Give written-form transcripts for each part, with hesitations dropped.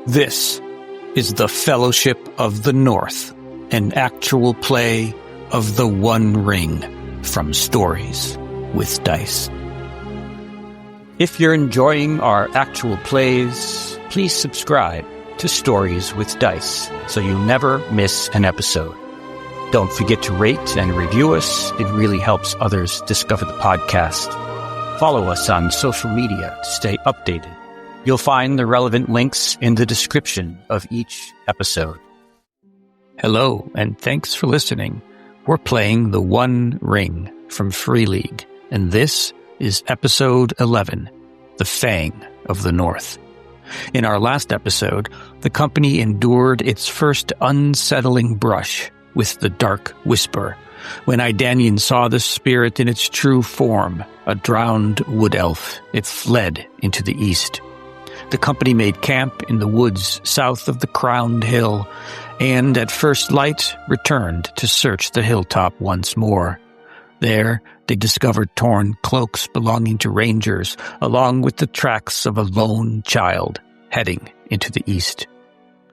This is the Fellowship of the North, an actual play of the One Ring from Stories with Dice. If you're enjoying our actual plays, please subscribe to Stories with Dice so you never miss an episode. Don't forget to rate and review us. It really helps others discover the podcast. Follow us on social media to stay updated. You'll find the relevant links in the description of each episode. Hello, and thanks for listening. We're playing The One Ring from Free League, and this is Episode 11, The Fang of the North. In our last episode, the company endured its first unsettling brush with the Dark Whisper, when Idanian saw the spirit in its true form, a drowned wood elf. It fled into the east. The company made camp in the woods south of the Crowned Hill, and at first light returned to search the hilltop once more. There, they discovered torn cloaks belonging to rangers, along with the tracks of a lone child heading into the east.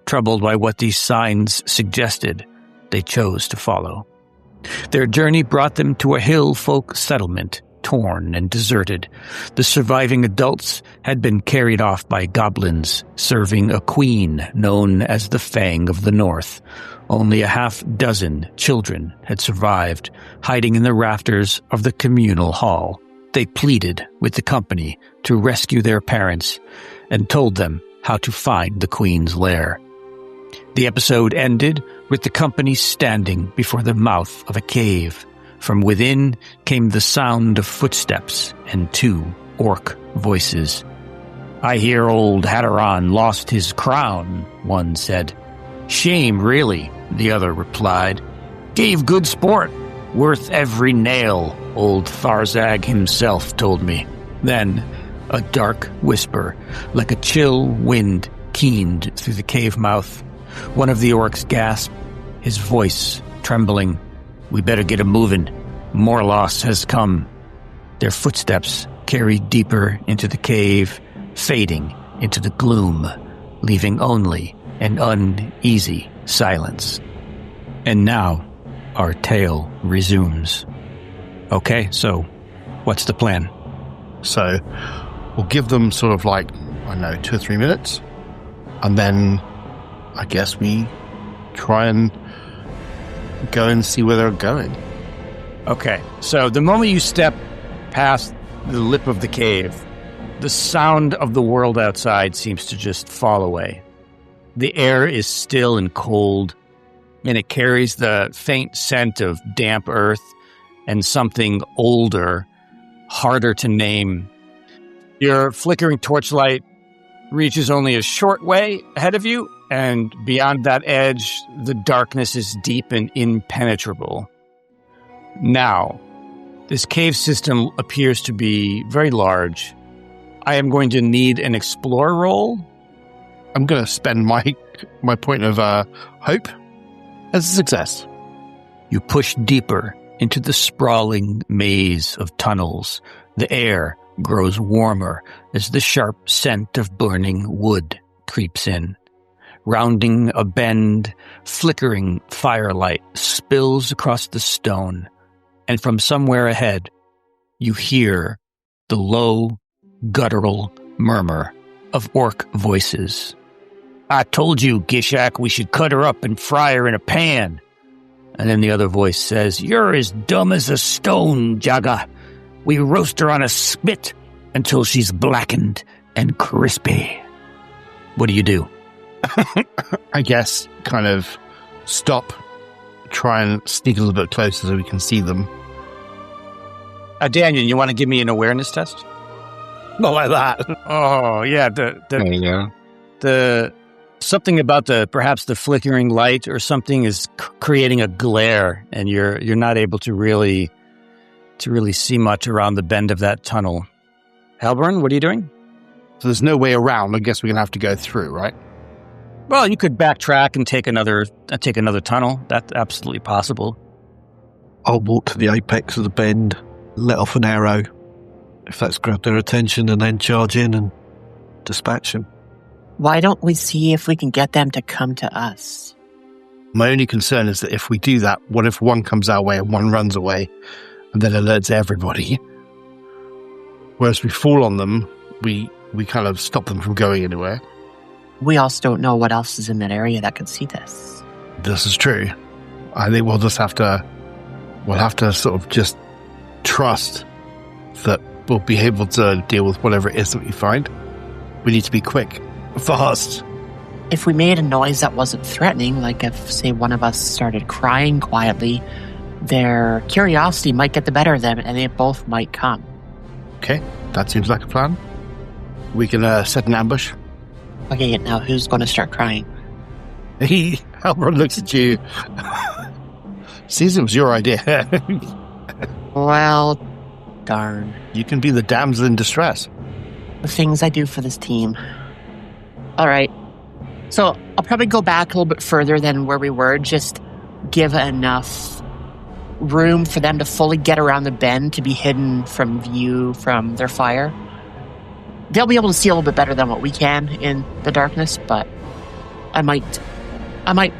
Troubled by what these signs suggested, they chose to follow. Their journey brought them to a hill folk settlement, torn and deserted. The surviving adults had been carried off by goblins, serving a queen known as the Fang of the North. Only a half-dozen children had survived, hiding in the rafters of the communal hall. They pleaded with the company to rescue their parents and told them how to find the queen's lair. The episode ended with the company standing before the mouth of a cave. From within came the sound of footsteps and two orc voices. "I hear old Hatteron lost his crown," one said. "Shame, really," the other replied. "Gave good sport, worth every nail, old Tharzag himself told me." Then a dark whisper, like a chill wind, keened through the cave mouth. One of the orcs gasped, his voice trembling. "We better get 'em moving. More loss has come." Their footsteps carried deeper into the cave, fading into the gloom, leaving only an uneasy silence. And now, our tale resumes. Okay, so what's the plan? So, we'll give them sort of like, 2 or 3 minutes, and then I guess we try and go and see where they're going. Okay, so the moment you step past the lip of the cave, the sound of the world outside seems to just fall away. The air is still and cold, and it carries the faint scent of damp earth and something older, harder to name. Your flickering torchlight reaches only a short way ahead of you, and beyond that edge, the darkness is deep and impenetrable. Now, this cave system appears to be very large. I am going to need an explore roll. I'm going to spend my point of hope as a success. You push deeper into the sprawling maze of tunnels. The air grows warmer as the sharp scent of burning wood creeps in. Rounding a bend, flickering firelight spills across the stone, and from somewhere ahead, you hear the low, guttural murmur of orc voices. "I told you, Gishak, we should cut her up and fry her in a pan." And then the other voice says, "You're as dumb as a stone, Jaga. We roast her on a spit until she's blackened and crispy." What do you do? I guess kind of stop, try and sneak a little bit closer so we can see them. Daniel, you want to give me an awareness test? Not like that. Oh, yeah. There you go. The something about perhaps the flickering light or something is creating a glare, and you're not able to really see much around the bend of that tunnel. Halborn, what are you doing? So there's no way around. I guess we're gonna have to go through, right? Well, you could backtrack and take another tunnel. That's absolutely possible. I'll walk to the apex of the bend, let off an arrow, If that's grabbed their attention and then charge in and dispatch them. Why don't we see if we can get them to come to us? My only concern is that if we do that, what if one comes our way and one runs away and then alerts everybody? Whereas we fall on them, we kind of stop them from going anywhere. We also don't know what else is in that area that could see this. This is true. I think we'll have to sort of just trust that we'll be able to deal with whatever it is that we find. We need to be quick, fast. If we made a noise that wasn't threatening, like if, say, one of us started crying quietly, their curiosity might get the better of them and they both might come. Okay, that seems like a plan. We can set an ambush. Okay, now who's going to start crying? Halbrand looks at you. Sees it was your idea. Well, darn. You can be the damsel in distress. The things I do for this team. All right. So I'll probably go back a little bit further than where we were. Just give enough room for them to fully get around the bend to be hidden from view from their fire. They'll be able to see a little bit better than what we can in the darkness, but I might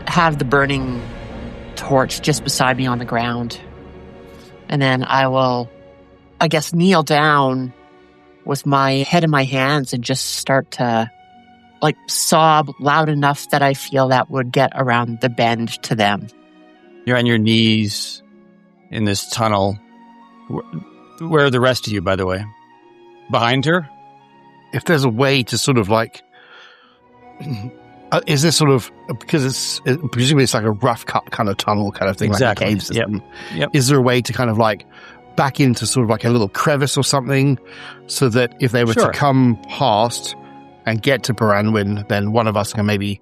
have the burning torch just beside me on the ground. And then I will, I guess, kneel down with my head in my hands and just start to sob loud enough that I feel that would get around the bend to them. You're on your knees in this tunnel. Where are the rest of you, by the way? Behind her? If there's a way to sort of is this sort of, because presumably it's like a rough cut kind of tunnel kind of thing, exactly. Like a cave system. Yep. Is there a way to kind of back into sort of like a little crevice or something so that if they were to come past and get to Baranwin, then one of us can maybe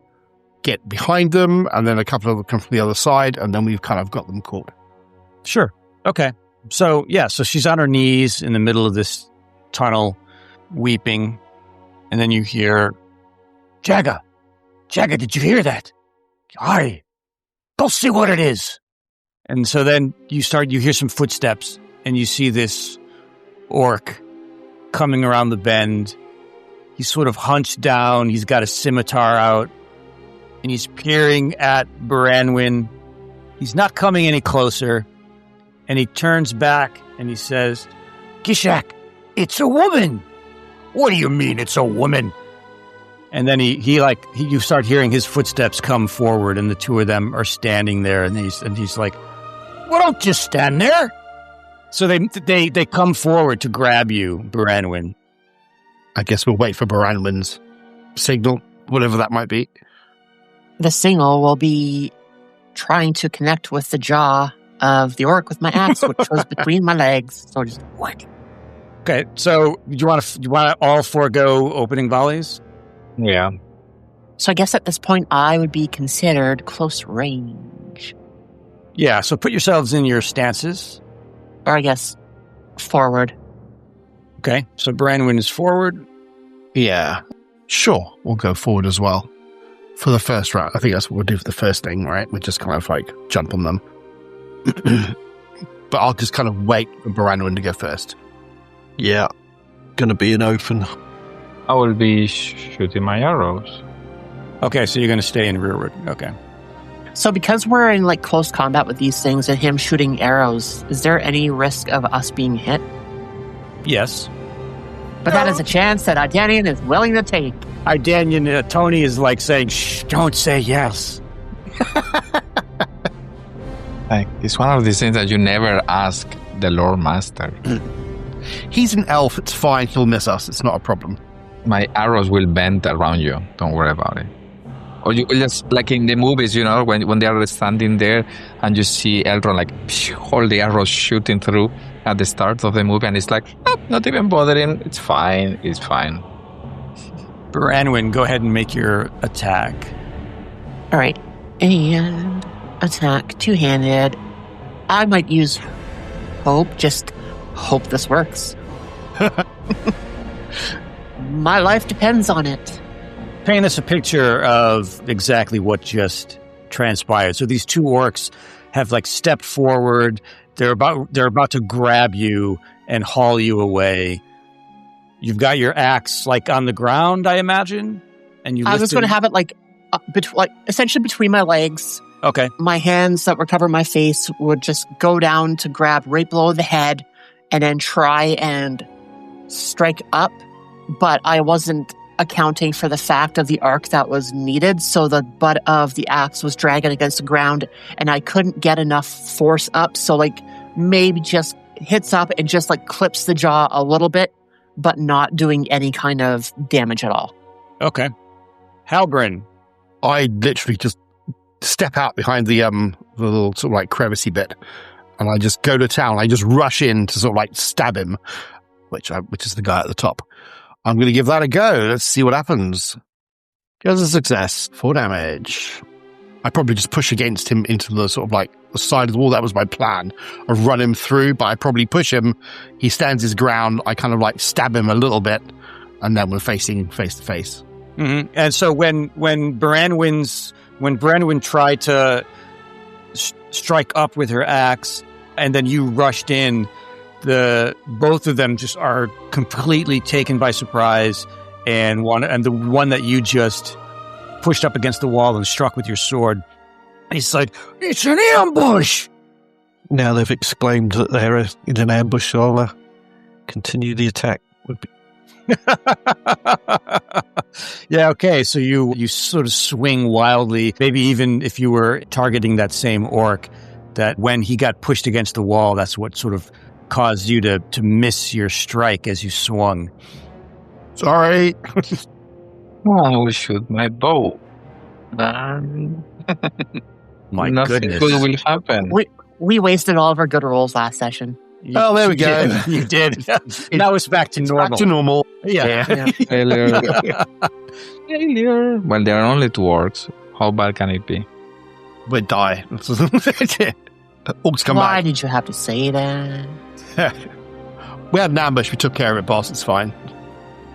get behind them and then a couple of them come from the other side and then we've kind of got them caught. Sure. Okay. So she's on her knees in the middle of this tunnel, weeping, and then you hear, Jagga, did you hear that? Aye, go see what it is. And so then you hear some footsteps, and you see this orc coming around the bend. He's sort of hunched down, he's got a scimitar out, and he's peering at Baranwin. He's not coming any closer, and he turns back, and he says, Gishak, it's a woman. What do you mean it's a woman? And then you start hearing his footsteps come forward, and the two of them are standing there, and he's like, well, don't just stand there. So they come forward to grab you, Baranwin. I guess we'll wait for Baranwin's signal, whatever that might be. The signal will be trying to connect with the jaw of the orc with my axe, which was between my legs. So just what? Okay, so you want to all forego opening volleys? Yeah. So I guess at this point I would be considered close range. Yeah, so put yourselves in your stances. Or I guess forward. Okay, so Baranwin is forward. Yeah, sure, we'll go forward as well. For the first round, I think that's what we'll do for the first thing, right? We'll just kind of jump on them. But I'll just kind of wait for Baranwin to go first. Yeah, gonna be an open. I will be shooting my arrows. Okay, so you're going to stay in rearward. Okay. So because we're in close combat with these things and him shooting arrows, is there any risk of us being hit? Yes. But that is a chance that Idanian is willing to take. Idanian, Tony is saying, shh, don't say yes. It's one of these things that you never ask the Lord Master. He's an elf, it's fine, he'll miss us, it's not a problem. My arrows will bend around you. Don't worry about it. Or you just, like in the movies, when they are standing there and you see Elrond, all the arrows shooting through at the start of the movie, and it's not even bothering. It's fine. Baranwin, go ahead and make your attack. All right. And attack, two-handed. I might use hope, just hope this works. My life depends on it. Paint us a picture of exactly what just transpired. So these two orcs have stepped forward. They're about to grab you and haul you away. you've got your axe like on the ground, I imagine, and you. I was going to have it like essentially between my legs. Okay. My hands that were covering my face would just go down to grab right below the head, and then try and strike up. But I wasn't accounting for the fact of the arc that was needed, so the butt of the axe was dragging against the ground, and I couldn't get enough force up, so like maybe just hits up and just like clips the jaw a little bit, but not doing any kind of damage at all. Okay. Halbrin. I literally just step out behind the little sort of like crevicey bit, and I just go to town. I just rush in to sort of like stab him, which is the guy at the top. I'm going to give that a go. Let's see what happens. Here's a success. 4 damage. I probably just push against him into the sort of like the side of the wall. That was my plan. I run him through, but I probably push him. He stands his ground. I kind of like stab him a little bit, and then we're facing face to face. Mm-hmm. And so when Branwyn tried to strike up with her axe, and then you rushed in, both of them just are completely taken by surprise, and the one that you just pushed up against the wall and struck with your sword, he's like, "It's an ambush!" Now they've exclaimed that they're in an ambush, so I'll continue the attack. Yeah, okay, so you sort of swing wildly, maybe even if you were targeting that same orc, that when he got pushed against the wall, that's what sort of caused you to miss your strike as you swung. Sorry. I will shoot my bow. My Nothing goodness. good will happen. We wasted all of our good rolls last session. Oh, there we go. You did. Now it's back to normal. Back to normal. Yeah. Failure. Failure. Well, there are only 2 orcs. How bad can it be? We'd die. Orcs come Why back. did you have to say that? We had an ambush. We took care of it, boss. It's fine.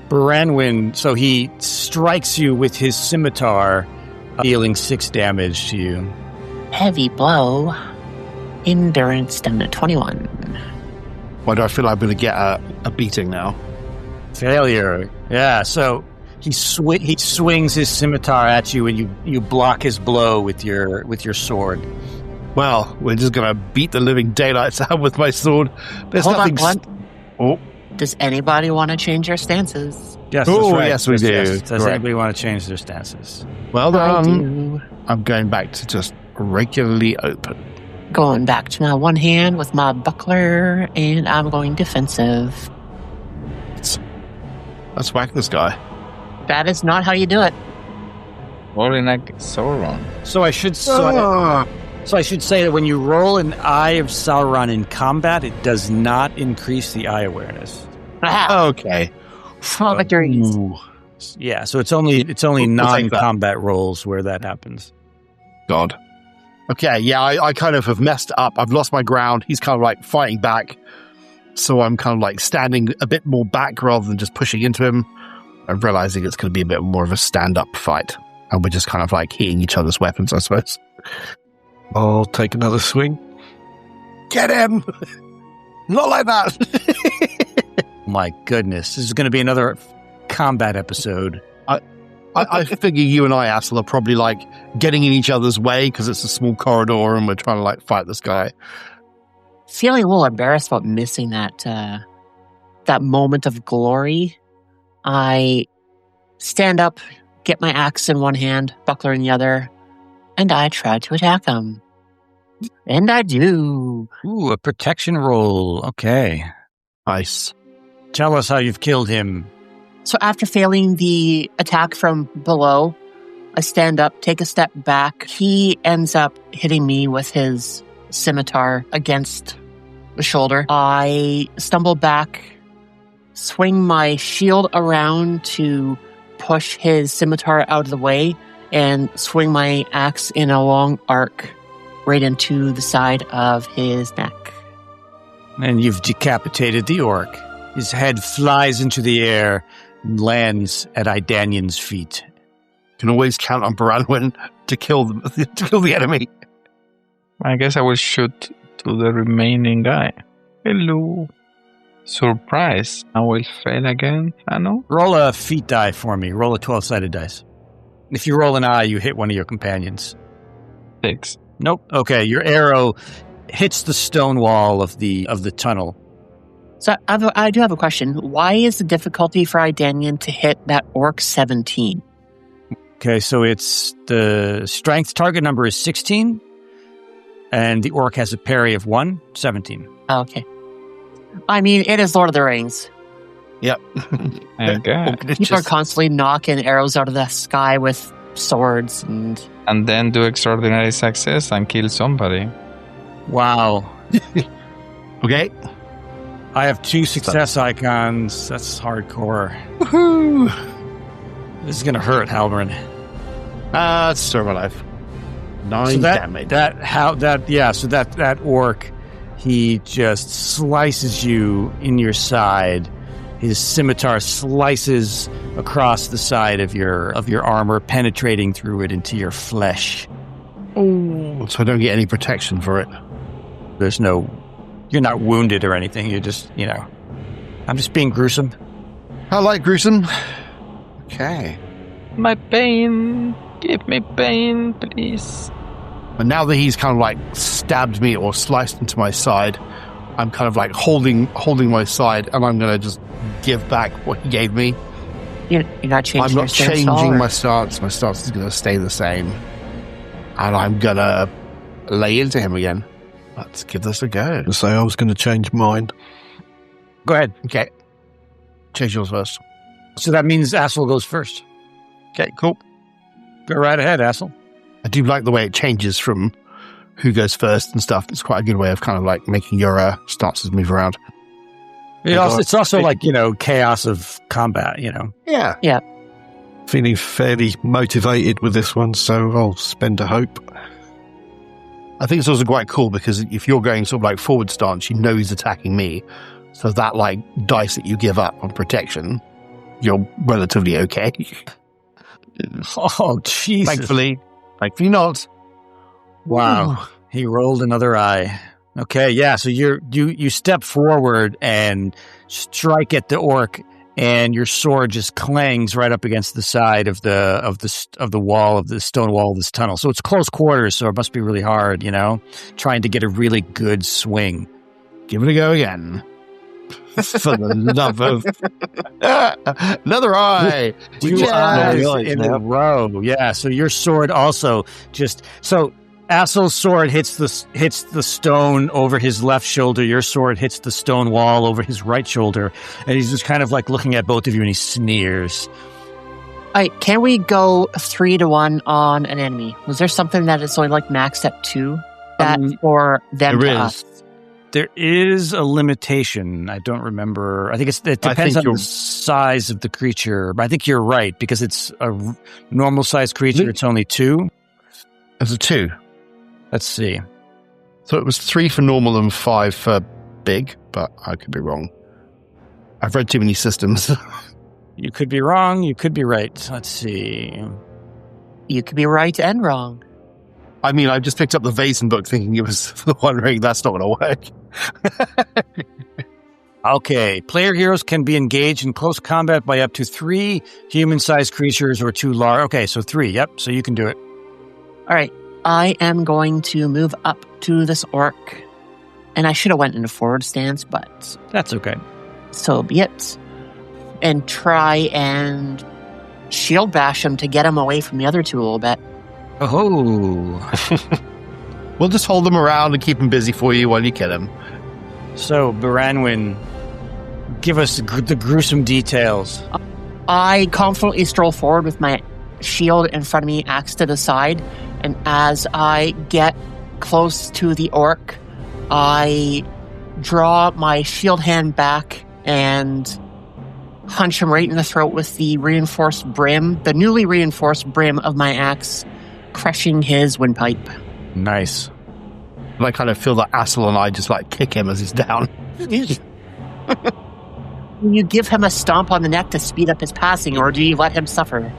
Branwyn, so he strikes you with his scimitar, dealing 6 damage to you. Heavy blow. Endurance down to 21. Why do I feel I'm going to get a beating now? Failure. Yeah, so he swings his scimitar at you, and you block his blow with your sword. Well, we're just going to beat the living daylights out with my sword. There's Hold nothing. on, Oh, does anybody want to change their stances? Yes, Oh, that's right. yes, we do. Does Correct. anybody want to change their stances? well I done. do. I'm going back to just regularly open. Going back to my one hand with my buckler, and I'm going defensive. Let's whack this guy. That is not how you do it. Rolling like Sauron. So I should say that when you roll an Eye of Sauron in combat, it does not increase the eye awareness. Ah, Okay. small victories. Ooh, Yeah, so it's only We'll take that. non-combat rolls where that happens. God. Okay, yeah, I kind of have messed up. I've lost my ground. He's kind of like fighting back. So I'm kind of like standing a bit more back rather than just pushing into him. I'm realizing it's going to be a bit more of a stand-up fight. And we're just kind of like hitting each other's weapons, I suppose. I'll take another swing. Get him! Not like that! My goodness, this is going to be another combat episode. I figure you and I, Assel, are probably like getting in each other's way because it's a small corridor and we're trying to like fight this guy. Feeling a little embarrassed about missing that moment of glory. I stand up, get my axe in one hand, buckler in the other, and I try to attack him. And I do. Ooh, a protection roll. Okay. Nice. Tell us how you've killed him. So after failing the attack from below, I stand up, take a step back. He ends up hitting me with his scimitar against the shoulder. I stumble back, swing my shield around to push his scimitar out of the way, and swing my axe in a long arc right into the side of his neck. And you've decapitated the orc. His head flies into the air and lands at Idanion's feet. Can always count on Branwyn to kill the enemy. I guess I will shoot to the remaining guy. Hello. Surprise. I will fail again. I know. Roll a feat die for me. Roll a 12-sided dice. If you roll an eye, you hit one of your companions. 6. Nope. Okay, your arrow hits the stone wall of the tunnel. So I do have a question. Why is the difficulty for Idanian to hit that orc 17? Okay, so it's the strength target number is 16, and the orc has a parry of 1, 17. Oh, okay. I mean, it is Lord of the Rings. Yep. Okay. People are constantly knocking arrows out of the sky with swords and... And then do extraordinary success and kill somebody. Wow. Okay. I have 2 success icons. That's hardcore. Woohoo! This is going to hurt, Halberin. It's still alive. 9 damage. So that orc, he just slices you in your side. His scimitar slices across the side of your armor, penetrating through it into your flesh. Oh, so I don't get any protection for it. You're not wounded or anything. You're just, I'm just being gruesome. I like gruesome. Okay. My pain. Give me pain, please. But now that he's kind of like stabbed me or sliced into my side, I'm kind of like holding my side, and I'm going to just give back what he gave me. You're not changing I'm not your stance changing my stance. My stance is going to stay the same. And I'm going to lay into him again. Let's give this a go. So I was going to change mine. Go ahead. Okay. Change yours first. So that means Assel goes first. Okay, cool. Go right ahead, Assel. I do like the way it changes from who goes first and stuff. It's quite a good way of kind of like making your stances move around. It's also like, chaos of combat, Yeah. Yeah. Feeling fairly motivated with this one, so I'll spend a hope. I think it's also quite cool because if you're going sort of like forward stance, you know he's attacking me. So that like dice that you give up on protection, you're relatively okay. Oh, Jesus. Thankfully not. Wow. Ooh. He rolled another eye. Okay, yeah, so you step forward and strike at the orc, and your sword just clangs right up against the side of the wall of the stone wall of this tunnel. So it's close quarters, so it must be really hard, trying to get a really good swing. Give it a go again. For the love of another eye. 2 eyes in a row. Yeah, so your sword also Assel's sword hits the stone over his left shoulder. Your sword hits the stone wall over his right shoulder. And he's just kind of like looking at both of you and he sneers. All right, can we go 3-1 on an enemy? Was there something that is only like maxed at 2? That for them to us? There is a limitation. I don't remember. I think it depends on the size of the creature. But I think you're right because it's a normal sized creature. It's only 2. It's a 2. Let's see. So it was 3 for normal and 5 for big, but I could be wrong. I've read too many systems. You could be wrong. You could be right. Let's see. You could be right and wrong. I mean, I just picked up the Vaesen book thinking it was for the One Ring. That's not going to work. Okay. Player heroes can be engaged in close combat by up to 3 human-sized creatures or 2 large. Okay, so 3. Yep, so you can do it. All right. I am going to move up to this orc. And I should have went into forward stance, but... That's okay. So be it. And try and shield bash him to get him away from the other 2 a little bit. Oh. We'll just hold them around and keep them busy for you while you kill him. So, Baranwin, give us the gruesome details. I confidently stroll forward with my shield in front of me, axe to the side, and as I get close to the orc, I draw my shield hand back and punch him right in the throat with the newly reinforced brim of my axe, crushing his windpipe. Nice. And I kind of feel that Assel and I just like kick him as he's down. You give him a stomp on the neck to speed up his passing, or do you let him suffer?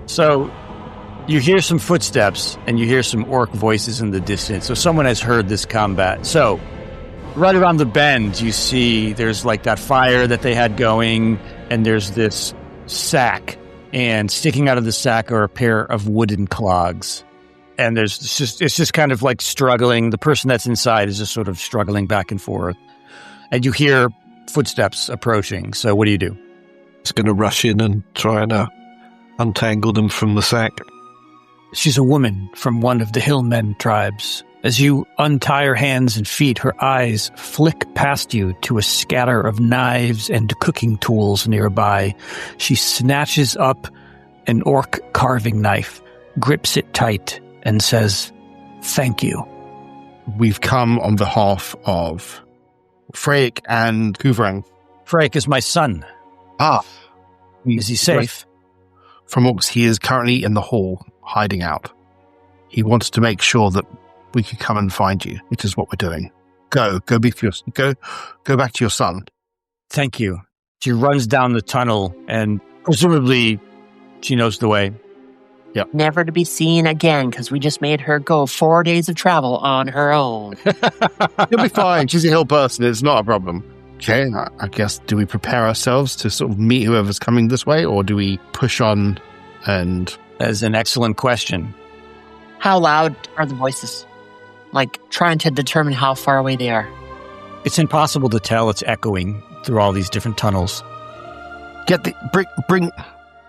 So, you hear some footsteps, and you hear some orc voices in the distance. So someone has heard this combat. So, right around the bend, you see there's like that fire that they had going, and there's this sack, and sticking out of the sack are a pair of wooden clogs. And it's just kind of like struggling. The person that's inside is just sort of struggling back and forth. And you hear footsteps approaching. So what do you do? It's going to rush in and try and untangle them from the sack. She's a woman from one of the hillmen tribes. As you untie her hands and feet, her eyes flick past you to a scatter of knives and cooking tools nearby. She snatches up an orc carving knife, grips it tight, and says, "Thank you." We've come on behalf of Freyk and Kuvrang. Freyk is my son. Is he safe? From orcs, he is currently in the hall, hiding out. He wants to make sure that we can come and find you, which is what we're doing. Go back to your son. Thank you. She runs down the tunnel, and presumably she knows the way. Yep. Never to be seen again, because we just made her go 4 days of travel on her own. You'll be fine. She's a hill person. It's not a problem. Okay, I guess, do we prepare ourselves to sort of meet whoever's coming this way, or do we push on and... That is an excellent question. How loud are the voices? Like, trying to determine how far away they are. It's impossible to tell. It's echoing through all these different tunnels. Bring...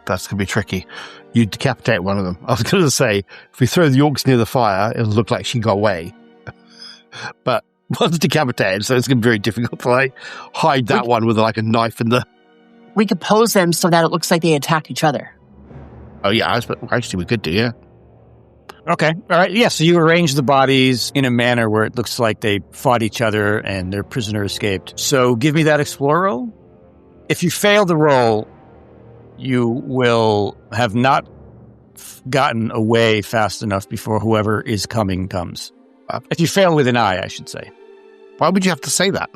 That's going to be tricky. You decapitate one of them. I was going to say, if we throw the orcs near the fire, it'll look like she got away. But one's decapitated, so it's going to be very difficult to like hide that one with like a knife in the... We could pose them so that it looks like they attacked each other. Oh yeah, actually we could do, yeah. Okay, all right, yeah, so you arrange the bodies in a manner where it looks like they fought each other and their prisoner escaped. So give me that explore roll. If you fail the roll, you will have not gotten away fast enough before whoever is coming comes. If you fail with an eye, I should say. Why would you have to say that?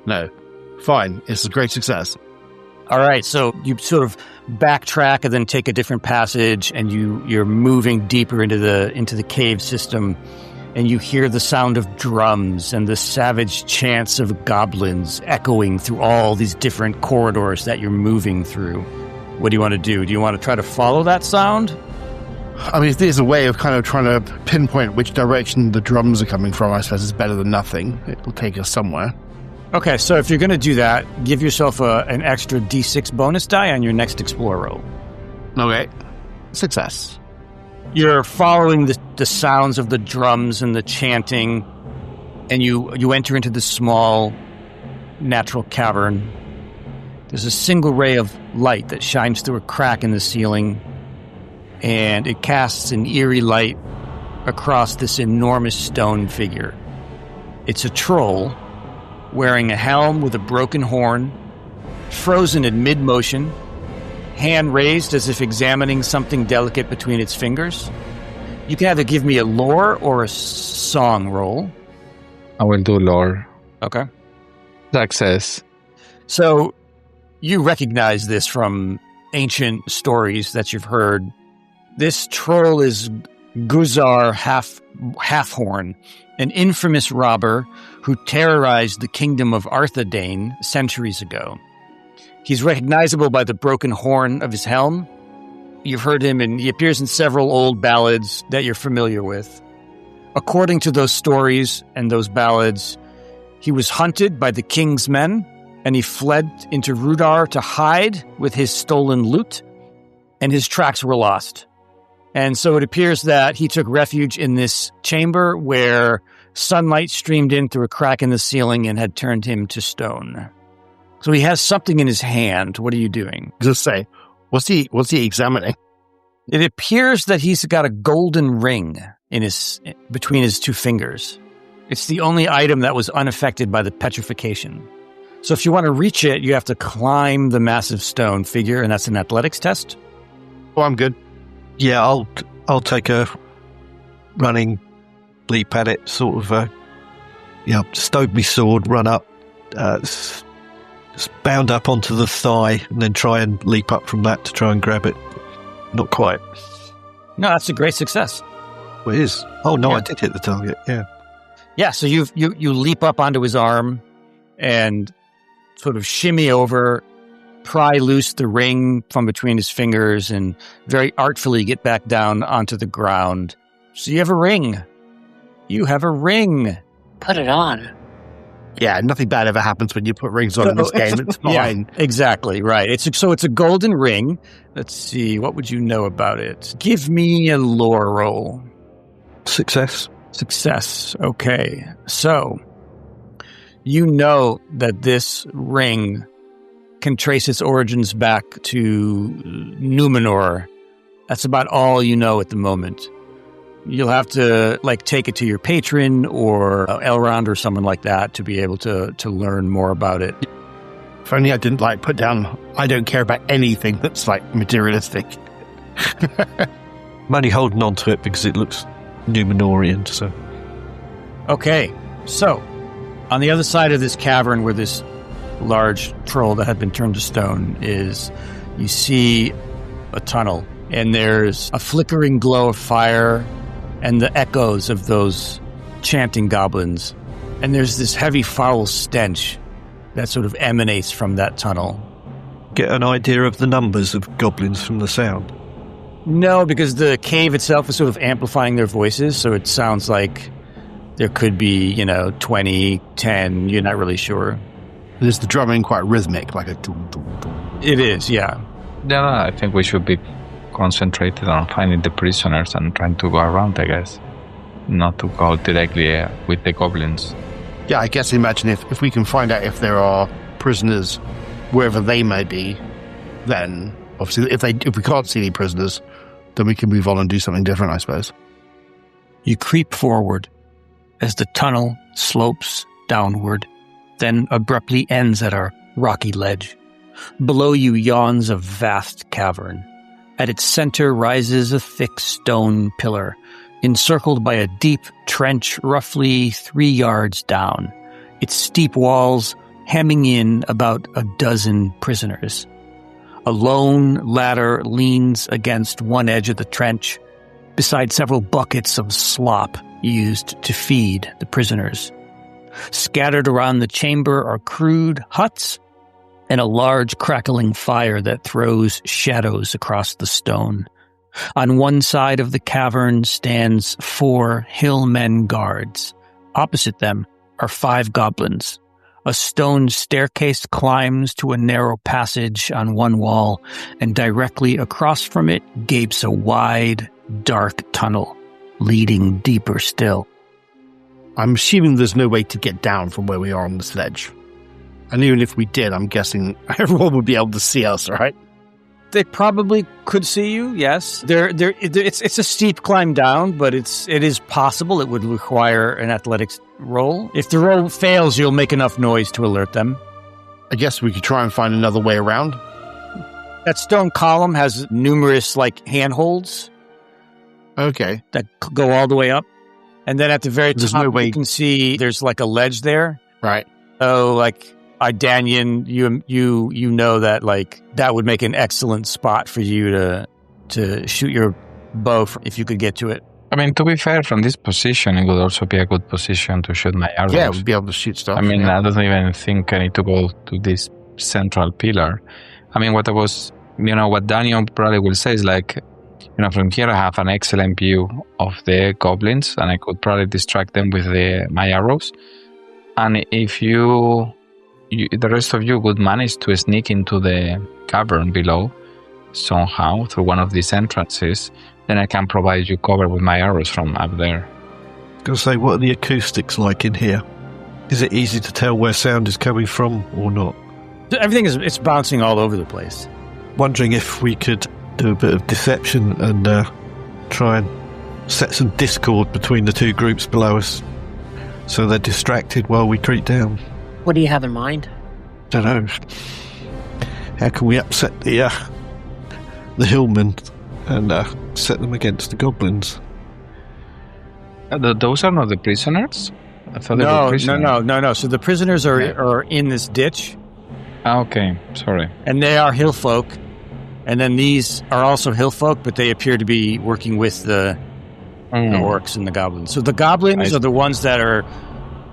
No. Fine. It's a great success. All right, so you sort of backtrack and then take a different passage, and you're moving deeper into the cave system, and you hear the sound of drums and the savage chants of goblins echoing through all these different corridors that you're moving through. What do you want to do? Do you want to try to follow that sound? I mean, if there's a way of kind of trying to pinpoint which direction the drums are coming from, I suppose it's better than nothing. It'll take us somewhere. Okay, so if you're going to do that, give yourself an extra D6 bonus die on your next explore roll. Okay. Success. You're following the sounds of the drums and the chanting, and you enter into this small natural cavern. There's a single ray of light that shines through a crack in the ceiling, and it casts an eerie light across this enormous stone figure. It's a troll wearing a helm with a broken horn, frozen in mid-motion, hand raised as if examining something delicate between its fingers. You can either give me a lore or a song roll. I will do lore. Okay. Success. So you recognize this from ancient stories that you've heard. This troll is Guzar Halfhorn, an infamous robber who terrorized the kingdom of Arthedain centuries ago. He's recognizable by the broken horn of his helm. You've heard him, and he appears in several old ballads that you're familiar with. According to those stories and those ballads, he was hunted by the king's men, and he fled into Rudar to hide with his stolen loot, and his tracks were lost. And so it appears that he took refuge in this chamber where sunlight streamed in through a crack in the ceiling and had turned him to stone. So he has something in his hand. What are you doing? Just say, what's he examining? It appears that he's got a golden ring between his two fingers. It's the only item that was unaffected by the petrification. So if you want to reach it, you have to climb the massive stone figure, and that's an athletics test. Oh, I'm good. Yeah, I'll take a running leap at it, sort of, stoke me sword, run up, just bound up onto the thigh, and then try and leap up from that to try and grab it. Not quite. No, that's a great success. Well, it is. Oh, no, Yeah. I did hit the target, yeah. Yeah, so you leap up onto his arm and sort of shimmy over, pry loose the ring from between his fingers, and very artfully get back down onto the ground. So you have a ring. You have a ring. Put it on. Yeah, nothing bad ever happens when you put rings on in this game. It's fine. Yeah, exactly, right. It's a golden ring. Let's see, what would you know about it? Give me a lore roll. Success. Success. Okay. So, you know that this ring can trace its origins back to Numenor. That's about all you know at the moment. You'll have to take it to your patron or Elrond or someone like that to be able to learn more about it. If only I didn't put down, I don't care about anything that's materialistic. I'm only holding on to it because it looks Numenorian, so. Okay, so on the other side of this cavern where this large troll that had been turned to stone is, you see a tunnel, and there's a flickering glow of fire and the echoes of those chanting goblins. And there's this heavy foul stench that sort of emanates from that tunnel. Get an idea of the numbers of goblins from the sound? No, because the cave itself is sort of amplifying their voices, so it sounds like there could be, 20, 10, you're not really sure. Is the drumming quite rhythmic, like a dum, dum, dum? It is, yeah. Yeah, I think we should be concentrated on finding the prisoners and trying to go around, I guess. Not to go directly with the goblins. Yeah, I guess imagine if we can find out if there are prisoners wherever they may be, then obviously if we can't see any prisoners, then we can move on and do something different, I suppose. You creep forward as the tunnel slopes downward, then abruptly ends at a rocky ledge. Below you yawns a vast cavern. At its center rises a thick stone pillar, encircled by a deep trench roughly 3 yards down, its steep walls hemming in about a dozen prisoners. A lone ladder leans against one edge of the trench, beside several buckets of slop used to feed the prisoners. Scattered around the chamber are crude huts and a large crackling fire that throws shadows across the stone. On one side of the cavern stands 4 hillmen guards. Opposite them are 5 goblins. A stone staircase climbs to a narrow passage on one wall, and directly across from it gapes a wide, dark tunnel, leading deeper still. I'm assuming there's no way to get down from where we are on this ledge. And even if we did, I'm guessing everyone would be able to see us, right? They probably could see you, yes. It's a steep climb down, but it is possible. It would require an athletics roll. If the roll fails, you'll make enough noise to alert them. I guess we could try and find another way around. That stone column has numerous, handholds. Okay. That go all the way up. And then at the very There's top, no way. You can see there's a ledge there. Right. So, Danian, you know that that would make an excellent spot for you to shoot your bow if you could get to it. I mean, to be fair, from this position, it would also be a good position to shoot my arrows. Yeah, we'd be able to shoot stuff. I mean, I don't even think I need to go to this central pillar. I mean, what Daniel probably will say is from here I have an excellent view of the goblins, and I could probably distract them with my arrows. And if the rest of you could manage to sneak into the cavern below somehow through one of these entrances, then I can provide you cover with my arrows from up there. I was going to say, what are the acoustics like in here? Is it easy to tell where sound is coming from or not? Everything it's bouncing all over the place. Wondering if we could do a bit of deception and try and set some discord between the 2 groups below us so they're distracted while we creep down. What do you have in mind? Don't know. How can we upset the hillmen and set them against the goblins? Those are not the prisoners? I thought they were prisoners. No. So the prisoners are in this ditch. Okay, sorry. And they are hill folk. And then these are also hill folk, but they appear to be working with the orcs and the goblins. So the goblins are the ones that are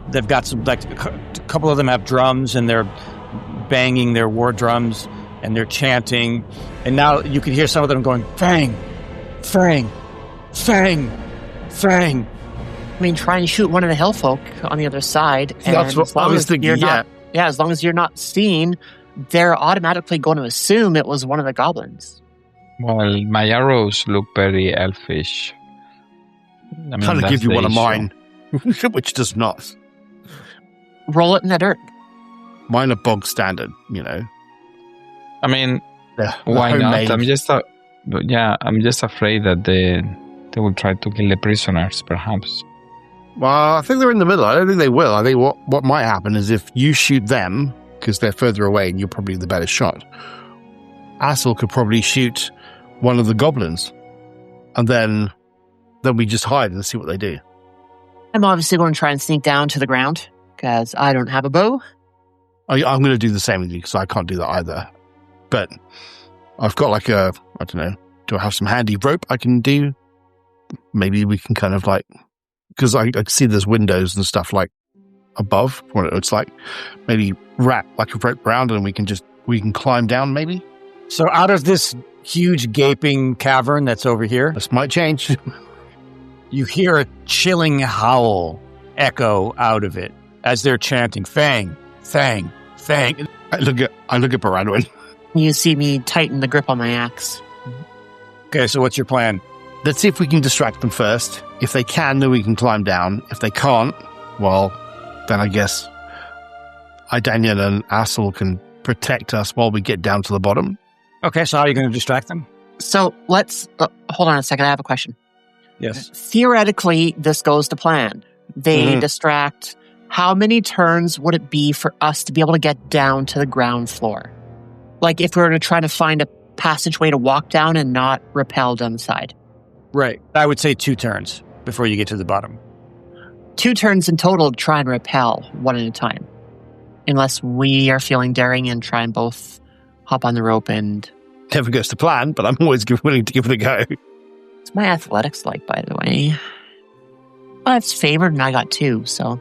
They've got some, like, a couple of them have drums, and they're banging their war drums, and they're chanting. And now you can hear some of them going, Fang, Fang, Fang, Fang. I mean, try and shoot one of the hill folk on the other side. And That's what I was thinking, as long as you're not seen, they're automatically going to assume it was one of the goblins. Well, my arrows look very elfish. I mean, Trying to that's give you the one of issue. mine, which does not. Roll it in the dirt. Mine are bog standard, you know. I mean, They're why not? homemade. I'm just afraid that they will try to kill the prisoners, perhaps. Well, I think they're in the middle. I don't think they will. I think what might happen is if you shoot them, because they're further away and you're probably the better shot, Assel could probably shoot one of the goblins. And then we just hide and see what they do. I'm obviously going to try and sneak down to the ground because I don't have a bow. I'm going to do the same with you because I can't do that either. But I've got like I don't know, do I have some handy rope I can do? Maybe we can kind of like, because I see there's windows and stuff like above what it looks like. Maybe wrap like a rope around and we can climb down maybe? So out of this huge gaping cavern that's over here, This might change. you hear a chilling howl echo out of it as they're chanting, Fang, Fang, Fang. I look at Baranwin. You see me tighten the grip on my axe. Okay, so what's your plan? Let's see if we can distract them first. If they can, then we can climb down. If they can't, well, then I guess Idanian and Assel can protect us while we get down to the bottom. Okay, so how are you going to distract them? So let's hold on a second. I have a question. Yes. Theoretically, this goes to plan. They distract. How many turns would it be for us to be able to get down to the ground floor? Like if we were to try to find a passageway to walk down and not rappel down the side. Right. I would say 2 turns before you get to the bottom. 2 turns in total to try and rappel one at a time. Unless we are feeling daring and try and both hop on the rope and... Never goes to plan, but I'm always willing to give it a go. What's my athletics like, by the way? Well, it's favored and I got 2, so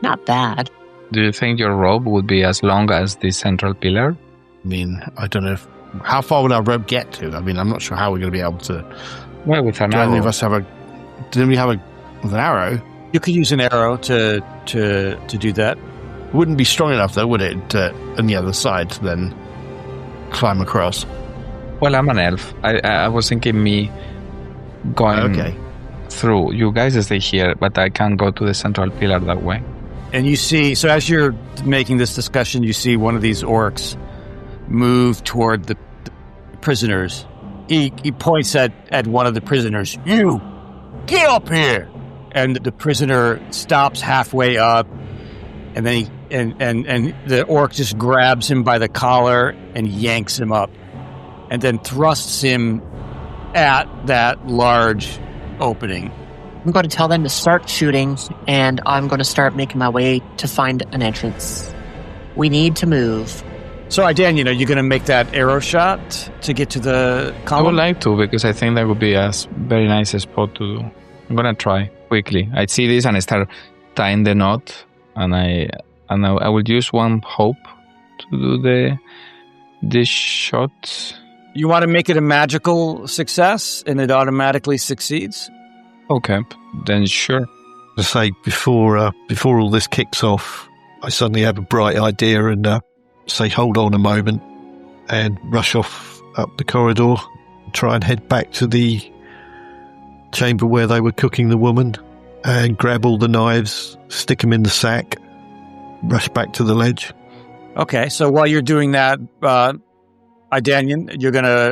not bad. Do you think your rope would be as long as the central pillar? I mean, I don't know how far would our rope get to? I mean, I'm not sure how we're going to be able to... Well, with an Do any of arrow. us have do we have with an arrow? You could use an arrow to do that. Wouldn't be strong enough though, would it, on the other side to then climb across? Well, I'm an elf. I was thinking me going through. You guys stay here, but I can go to the central pillar that way. And you see, so as you're making this discussion, you see one of these orcs move toward the prisoners. He points at one of the prisoners. You, get up here! And the prisoner stops halfway up, and then and the orc just grabs him by the collar and yanks him up, and then thrusts him at that large opening. I'm going to tell them to start shooting, and I'm going to start making my way to find an entrance. We need to move. So, Idan, you're going to make that arrow shot to get to the I column? would like to, because I think that would be a very nice spot to do. I'm gonna try quickly. I see this and I start tying the knot, and I will use one hope to do this shot. You want to make it a magical success, and it automatically succeeds? Okay, then sure. To say before all this kicks off, I suddenly have a bright idea and say, hold on a moment, and rush off up the corridor, try and head back to the chamber where they were cooking the woman, and grab all the knives, stick them in the sack, rush back to the ledge. Okay, so while you're doing that, Idanian,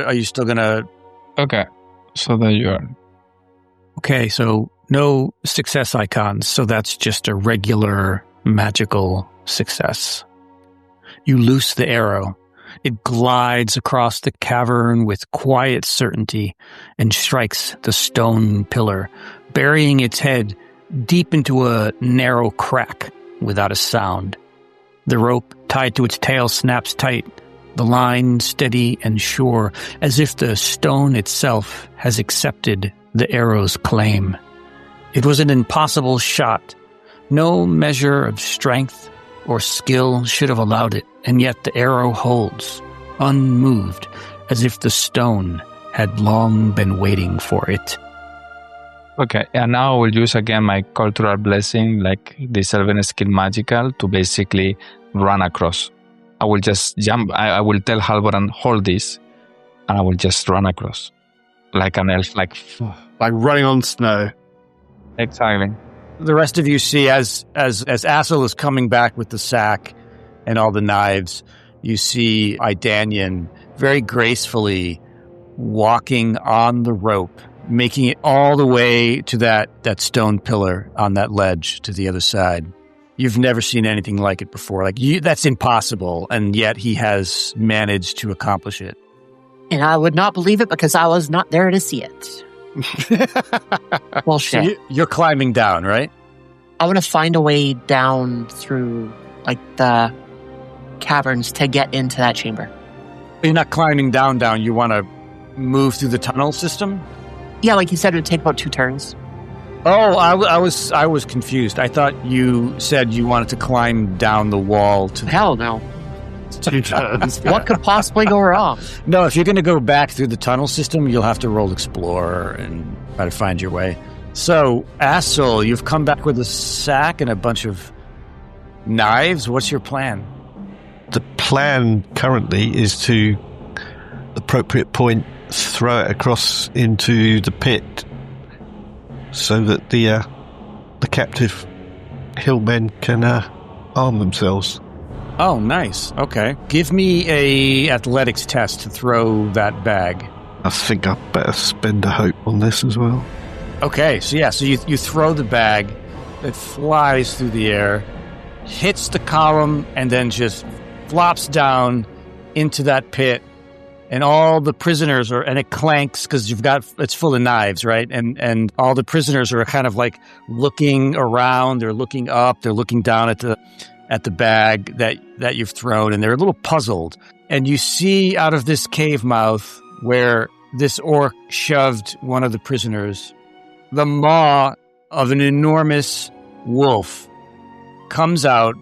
are you still gonna? Okay, so there you are. Okay, so no success icons, so that's just a regular magical success. You loose the arrow. It glides across the cavern with quiet certainty and strikes the stone pillar, burying its head deep into a narrow crack without a sound. The rope tied to its tail snaps tight, the line steady and sure, as if the stone itself has accepted the arrow's claim. It was an impossible shot, No measure of strength or skill should have allowed it, and yet the arrow holds, unmoved, as if the stone had long been waiting for it. Okay, and now I will use again my cultural blessing, like this elven skill magical, to basically run across. I will just jump. I will tell Halvoran, hold this, and I will just run across. Like an elf, like running on snow. Exactly. The rest of you see as Assel is coming back with the sack and all the knives, you see Idanian very gracefully walking on the rope, making it all the way to that stone pillar on that ledge to the other side. You've never seen anything like it before. That's impossible, and yet he has managed to accomplish it. And I would not believe it because I was not there to see it. Well, shit. So you're climbing down, right? I want to find a way down through, the caverns to get into that chamber. You're not climbing down. You want to move through the tunnel system? Yeah, like you said, it would take about 2 turns. Oh, I was confused. I thought you said you wanted to climb down the wall to... Hell no. What could possibly go wrong? No, if you're going to go back through the tunnel system, you'll have to roll Explorer and try to find your way. So, Assel, you've come back with a sack and a bunch of knives. What's your plan? The plan currently is to, appropriate point, throw it across into the pit so that the captive hillmen can arm themselves. Oh, nice. Okay. Give me a athletics test to throw that bag. I think I better spend a hope on this as well. Okay, so you throw the bag, it flies through the air, hits the column, and then just flops down into that pit, and all the prisoners and it clanks because it's full of knives, right? And all the prisoners are kind of looking around, they're looking up, they're looking down at the bag that you've thrown, and they're a little puzzled. And you see out of this cave mouth where this orc shoved one of the prisoners, the maw of an enormous wolf comes out,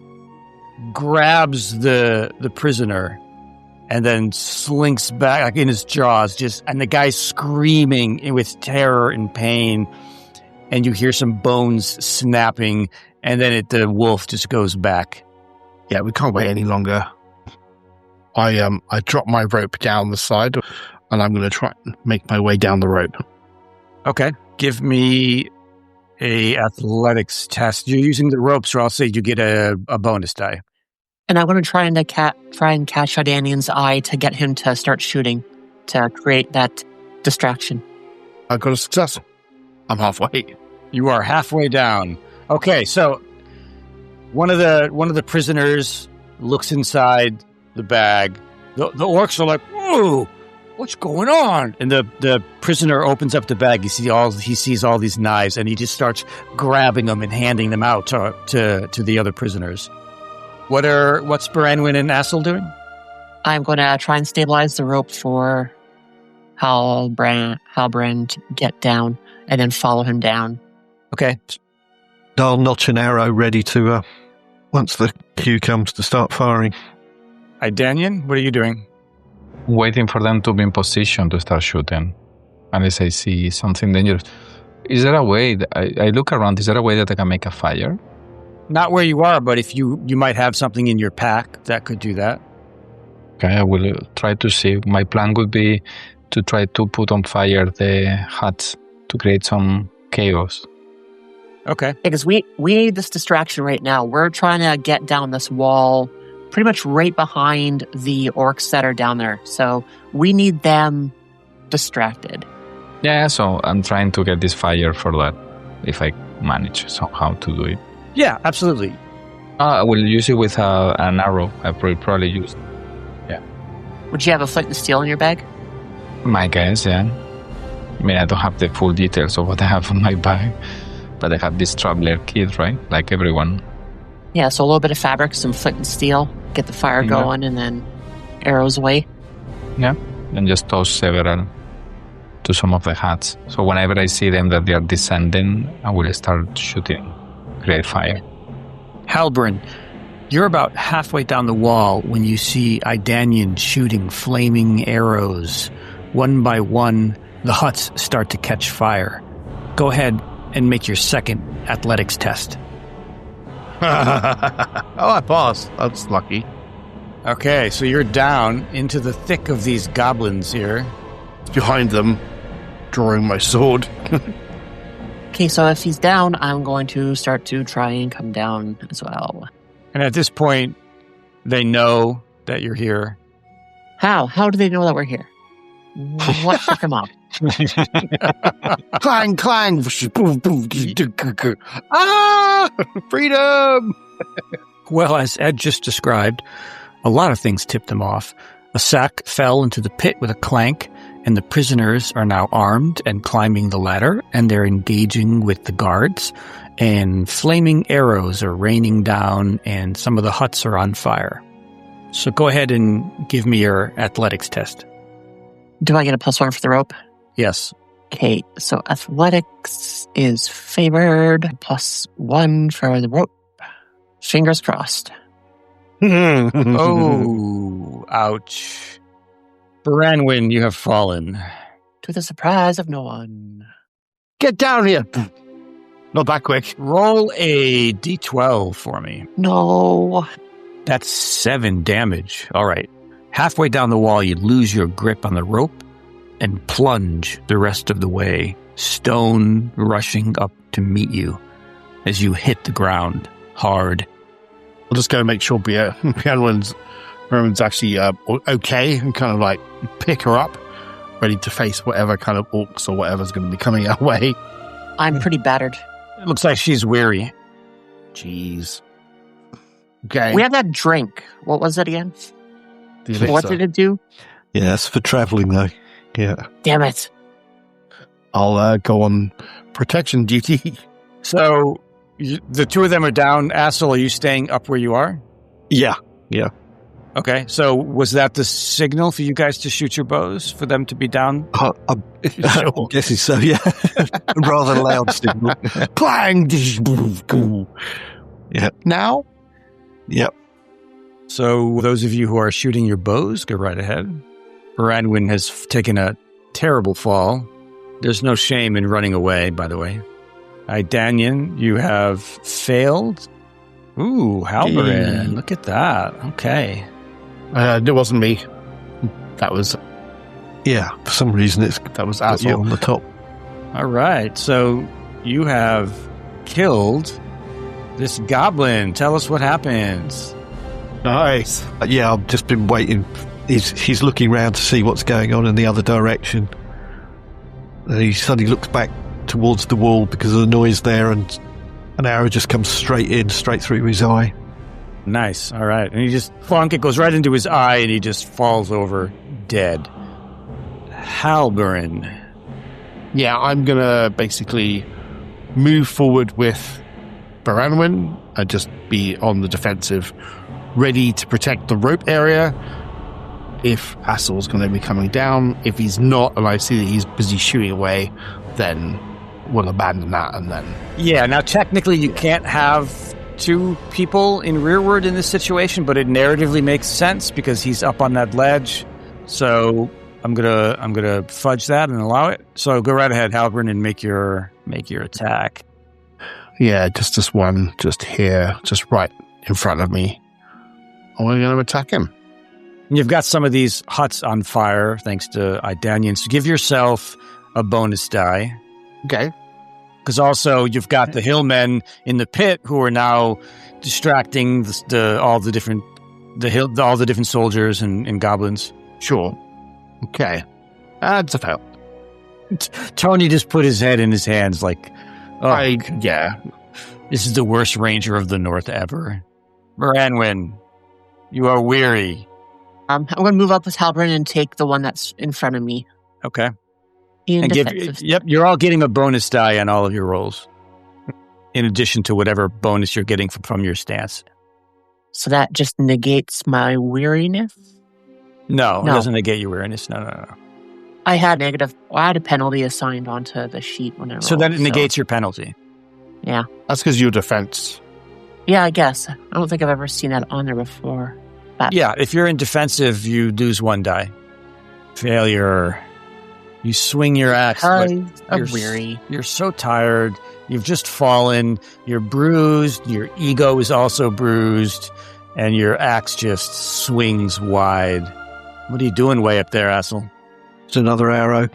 grabs the prisoner, and then slinks back in his jaws, and the guy's screaming with terror and pain, and you hear some bones snapping, and then the wolf just goes back. Yeah, we can't wait any longer. I drop my rope down the side, and I'm going to try and make my way down the rope. Okay. Give me a athletics test. You're using the rope, so I'll say you get a bonus die. And I want to try and catch Idanian's eye to get him to start shooting, to create that distraction. I got a success. I'm halfway. You are halfway down. Okay, so one of the prisoners looks inside the bag. The orcs are like, "Whoa, what's going on?" And the prisoner opens up the bag. He sees all these knives, and he just starts grabbing them and handing them out to the other prisoners. What's Baranwin and Assel doing? I'm going to try and stabilize the rope for Halbrand to get down, and then follow him down. Okay. I'll notch an arrow ready to, once the cue comes to start firing. Idanian, what are you doing? Waiting for them to be in position to start shooting. Unless I see something dangerous. Is there a way, I look around, is there a way that I can make a fire? Not where you are, but if you might have something in your pack that could do that. Okay, I will try to see. My plan would be to try to put on fire the huts to create some chaos. Okay. Because we need this distraction right now. We're trying to get down this wall pretty much right behind the orcs that are down there. So we need them distracted. Yeah, so I'm trying to get this fire for that, if I manage somehow to do it. Yeah, absolutely. I will use it with an arrow. I probably use. Yeah. Would you have a flint and steel in your bag? My guess, yeah. I mean, I don't have the full details of what I have on my bag, but I have this traveler kit, right? Like everyone. Yeah, so a little bit of fabric, some flint and steel, get the fire going, and then arrows away. Yeah, and just toss several to some of the huts. So whenever I see them that they are descending, I will start shooting, create fire. Halbrand, you're about halfway down the wall when you see Idanian shooting flaming arrows. One by one, the huts start to catch fire. Go ahead and make your second athletics test. I passed. That's lucky. Okay, so you're down into the thick of these goblins here. Behind them, drawing my sword. Okay, so if he's down, I'm going to start to try and come down as well. And at this point, they know that you're here. How? How do they know that we're here? What shook them up? Clang, clang. Ah! Freedom! Well, as Ed just described, a lot of things tipped them off. A sack fell into the pit with a clank, and the prisoners are now armed and climbing the ladder, and they're engaging with the guards, and flaming arrows are raining down, and some of the huts are on fire. So go ahead and give me your athletics test. Do I get a +1 for the rope? Yes. Okay, so athletics is favored. +1 for the rope. Fingers crossed. Oh, ouch. Branwyn, you have fallen. To the surprise of no one. Get down here. Not that quick. Roll a d12 for me. No. That's 7 damage. All right. Halfway down the wall, you lose your grip on the rope and plunge the rest of the way, stone rushing up to meet you as you hit the ground hard. I'll just go make sure Branwyn's actually okay and kind of like pick her up, ready to face whatever kind of orcs or whatever's going to be coming our way. I'm pretty battered. It looks like she's weary. Jeez. Okay. We have that drink. What was it again? The elixir. What did it do? Yeah, that's for traveling, though. Yeah. Damn it. I'll go on protection duty. So the two of them are down. Assel, are you staying up where you are? Yeah. Okay. So was that the signal for you guys to shoot your bows, for them to be down? I'm guessing so, yeah. Rather loud signal. Clang! Yeah. Now? Yep. So those of you who are shooting your bows, go right ahead. Branwyn has taken a terrible fall. There's no shame in running away, by the way. Idanian, you have failed. Ooh, Halberin, look at that. Okay. It wasn't me. That was Yeah, for some reason that was got you Assel. on the top. All right. So you have killed this goblin. Tell us what happens. Nice. Yeah, I've just been waiting. He's looking round to see what's going on in the other direction. And he suddenly looks back towards the wall because of the noise there, and an arrow just comes straight through his eye. Nice. All right. And he just, flunk, it goes right into his eye, and he just falls over dead. Halberin. Yeah, I'm going to basically move forward with Branwyn and just be on the defensive, ready to protect the rope area if Assel's going to be coming down. If he's not, and I see that he's busy shooting away, then we'll abandon that and then... Yeah, now technically you can't have two people in rearward in this situation, but it narratively makes sense because he's up on that ledge. So I'm gonna fudge that and allow it. So go right ahead, Halberin, and make your attack. Yeah, just one, just here, just right in front of me. And we're going to attack him. And you've got some of these huts on fire thanks to Idanian. So give yourself a bonus die. Okay. Because also you've got the hillmen in the pit who are now distracting all the different soldiers and goblins. Sure. Okay. That's a fail. Tony just put his head in his hands like, oh, Yeah. this is the worst ranger of the north ever. Branwyn, you are weary. I'm going to move up with Halberin and take the one that's in front of me. Okay. In And you're all getting a bonus die on all of your rolls, in addition to whatever bonus you're getting from your stance. So that just negates my weariness? No, it doesn't negate your weariness. No. I had a penalty assigned onto the sheet when I rolled. So then it negates your penalty. Yeah. That's because your defense. Yeah, I guess. I don't think I've ever seen that on there before. But Yeah, if you're in defensive, you lose 1 die. Failure. You swing your axe. because but I'm weary. You're so tired. You've just fallen. You're bruised. Your ego is also bruised. And your axe just swings wide. What are you doing way up there, Assel? It's another arrow.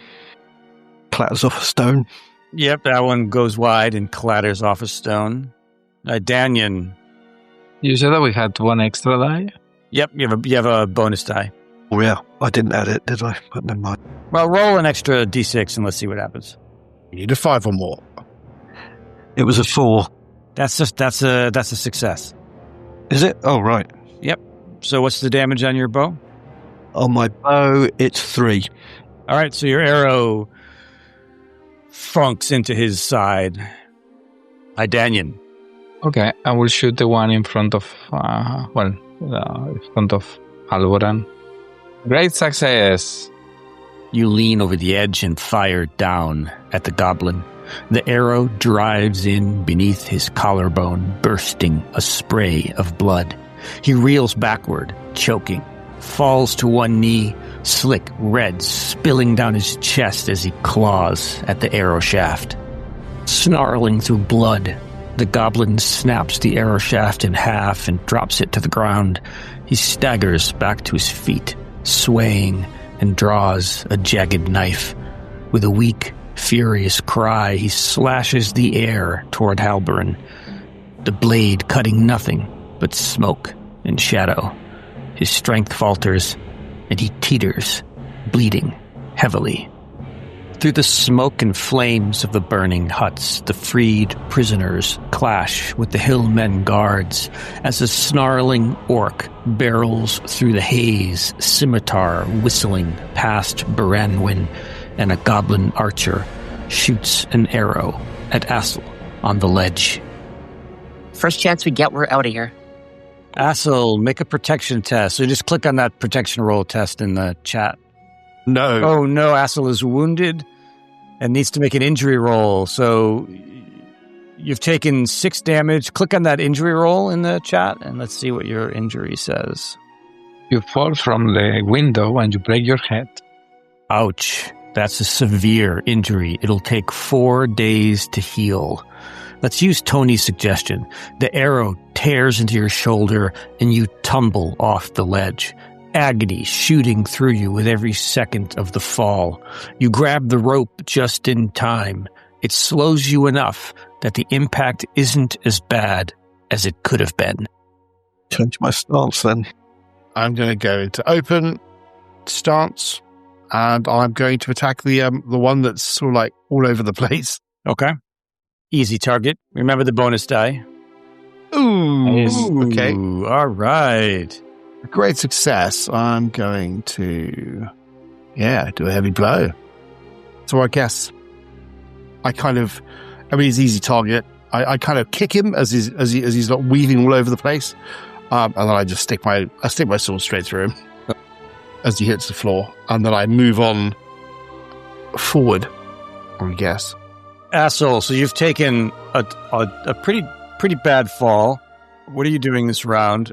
Clatters off a stone. Yep, that one goes wide and clatters off a stone. Danyan. You said that we had 1 extra die? Yep, you have a bonus die. Oh, yeah. I didn't add it, did I? But never mind. Well, roll an extra d6 and let's see what happens. You need a 5 or more. It was a 4. That's a success. Is it? Oh, right. Yep. So what's the damage on your bow? On my bow, it's 3. All right, so your arrow funks into his side. Danyan. Okay, I will shoot the one in front of, in front of Alboran. Great success! You lean over the edge and fire down at the goblin. The arrow drives in beneath his collarbone, bursting a spray of blood. He reels backward, choking, falls to one knee, slick red spilling down his chest as he claws at the arrow shaft. Snarling through blood, the goblin snaps the arrow shaft in half and drops it to the ground. He staggers back to his feet, swaying, and draws a jagged knife. With a weak, furious cry, he slashes the air toward Halberin, the blade cutting nothing but smoke and shadow. His strength falters, and he teeters, bleeding heavily. Through the smoke and flames of the burning huts, the freed prisoners clash with the hillmen guards as a snarling orc barrels through the haze, scimitar whistling past Baranwin, and a goblin archer shoots an arrow at Assel on the ledge. First chance we get, we're out of here. Assel, make a protection test. So just click on that protection roll test in the chat. No. Oh no, Assel is wounded and needs to make an injury roll. So you've taken 6 damage. Click on that injury roll in the chat and let's see what your injury says. You fall from the window and you break your head. Ouch. That's a severe injury. It'll take 4 days to heal. Let's use Tony's suggestion. The arrow tears into your shoulder and you tumble off the ledge. Agony shooting through you with every second of the fall. You grab the rope just in time. It slows you enough that the impact isn't as bad as it could have been. Change my stance then. I'm going to go into open stance, and I'm going to attack the one that's sort of like all over the place. Okay. Easy target. Remember the bonus die. Ooh, okay. All right. Great success. I'm going to, do a heavy blow. So I guess he's easy target. I kind of kick him as he's like weaving all over the place, and then I just stick my sword straight through him as he hits the floor, and then I move on forward. I guess. Assel, so you've taken a pretty bad fall. What are you doing this round?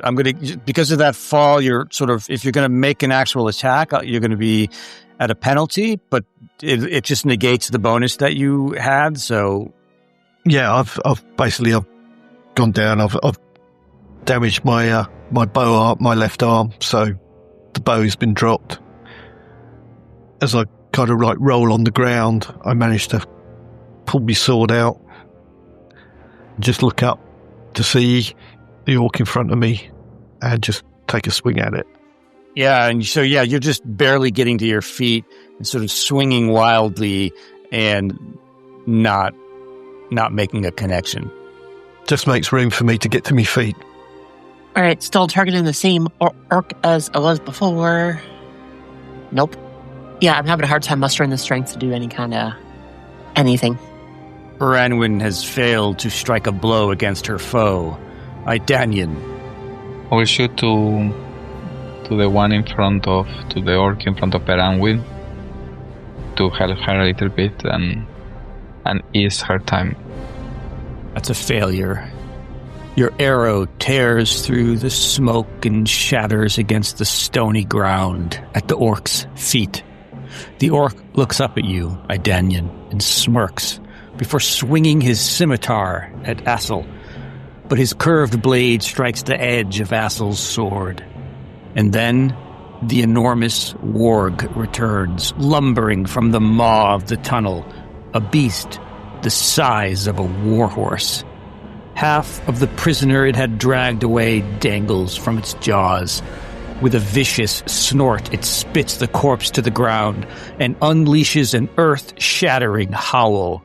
Because of that fall, you're sort of, if you're going to make an actual attack, you're going to be at a penalty, but it just negates the bonus that you had. So, yeah, I've gone down. I've damaged my bow arm, my left arm, so the bow's been dropped. As I kind of like roll on the ground, I managed to pull my sword out, just look up to see the orc in front of me, and just take a swing at it. Yeah, and so you're just barely getting to your feet and sort of swinging wildly and not making a connection. Just makes room for me to get to my feet. All right, still targeting the same orc as I was before. Nope. Yeah, I'm having a hard time mustering the strength to do any kind of anything. Baranwin has failed to strike a blow against her foe. Danyan. I will shoot to the one to the orc in front of Peranwin to help her a little bit and ease her time. That's a failure. Your arrow tears through the smoke and shatters against the stony ground at the orc's feet. The orc looks up at you, Idanian, and smirks before swinging his scimitar at Assel. But his curved blade strikes the edge of Assel's sword. And then the enormous warg returns, lumbering from the maw of the tunnel, a beast the size of a warhorse. Half of the prisoner it had dragged away dangles from its jaws. With a vicious snort, it spits the corpse to the ground and unleashes an earth-shattering howl.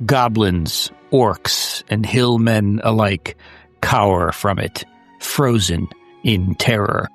Goblins, orcs, and hillmen alike cower from it, frozen in terror.